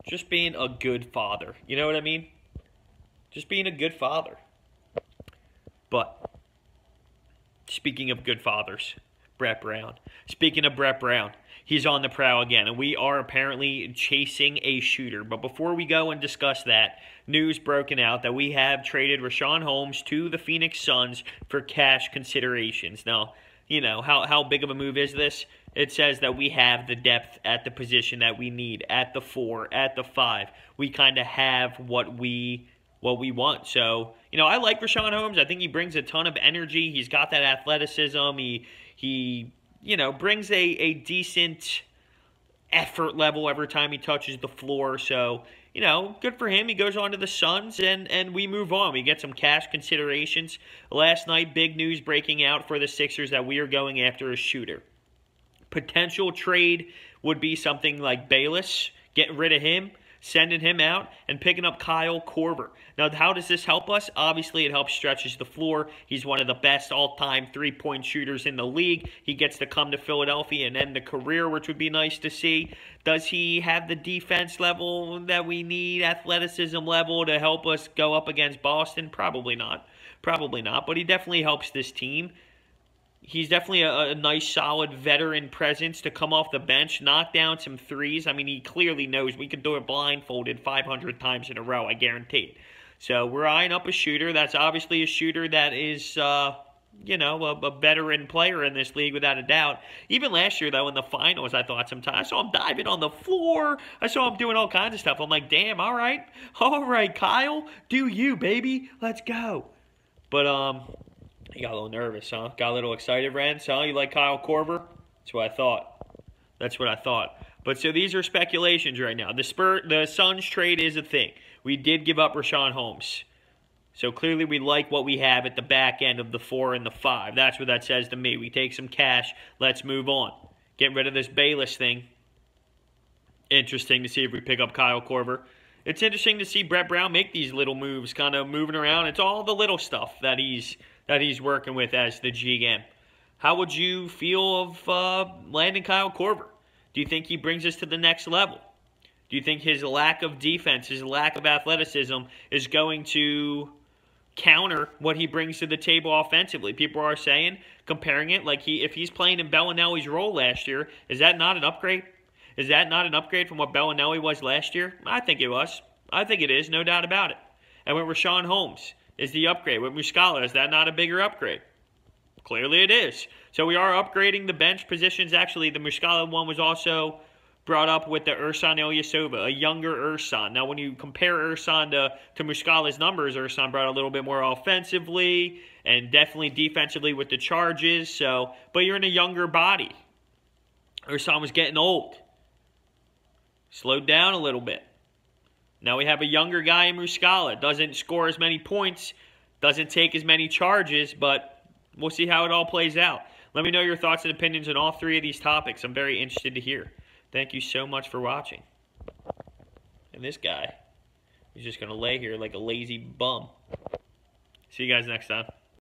Just being a good father. You know what I mean? Just being a good father. But speaking of good fathers, Brett Brown. Speaking of Brett Brown, he's on the prowl again, and we are apparently chasing a shooter. But before we go and discuss that, news broken out that we have traded Richaun Holmes to the Phoenix Suns for cash considerations. Now, you know, how big of a move is this? It says that we have the depth at the position that we need, at the 4, at the 5. We kind of have what we want. So, you know, I like Richaun Holmes. I think he brings a ton of energy. He's got that athleticism. He you know, brings a decent effort level every time he touches the floor. So, you know, good for him. He goes on to the Suns, and we move on. We get some cash considerations. Last night, big news breaking out for the Sixers that we are going after a shooter. Potential trade would be something like Bayless, getting rid of him, sending him out, and picking up Kyle Korver. Now, how does this help us? Obviously, it helps stretches the floor. He's one of the best all-time three-point shooters in the league. He gets to come to Philadelphia and end the career, which would be nice to see. Does he have the defense level that we need, athleticism level to help us go up against Boston? Probably not. Probably not, but he definitely helps this team. He's definitely a nice, solid veteran presence to come off the bench, knock down some threes. I mean, he clearly knows we could do it blindfolded 500 times in a row, I guarantee. So we're eyeing up a shooter. That's obviously a shooter that is, you know, a veteran player in this league without a doubt. Even last year, though, in the finals, I thought sometimes I saw him diving on the floor. I saw him doing all kinds of stuff. I'm like, damn, all right, Kyle, do you, baby? Let's go. But, he got a little nervous, huh? Got a little excited, Rance, huh? You like Kyle Korver? That's what I thought. That's what I thought. But so these are speculations right now. The Suns trade is a thing. We did give up Richaun Holmes. So clearly we like what we have at the back end of the 4 and the 5. That's what that says to me. We take some cash. Let's move on. Get rid of this Bayless thing. Interesting to see if we pick up Kyle Korver. It's interesting to see Brett Brown make these little moves, kind of moving around. It's all the little stuff that he's working with as the GM. How would you feel of landing Kyle Korver? Do you think he brings us to the next level? Do you think his lack of defense, his lack of athleticism is going to counter what he brings to the table offensively? People are saying, comparing it, like if he's playing in Bellinelli's role last year, is that not an upgrade? Is that not an upgrade from what Bellinelli was last year? I think it was. I think it is, no doubt about it. And with Richaun Holmes, is the upgrade. With Muscala, is that not a bigger upgrade? Clearly it is. So we are upgrading the bench positions. Actually, the Muscala one was also brought up with the Ersan Ilyasova, a younger Ersan. Now, when you compare Ersan to Muscala's numbers, Ersan brought a little bit more offensively and definitely defensively with the charges. So, but you're in a younger body. Ersan was getting old. Slowed down a little bit. Now we have a younger guy in Muscala. Doesn't score as many points, doesn't take as many charges, but we'll see how it all plays out. Let me know your thoughts and opinions on all three of these topics. I'm very interested to hear. Thank you so much for watching. And this guy is just going to lay here like a lazy bum. See you guys next time.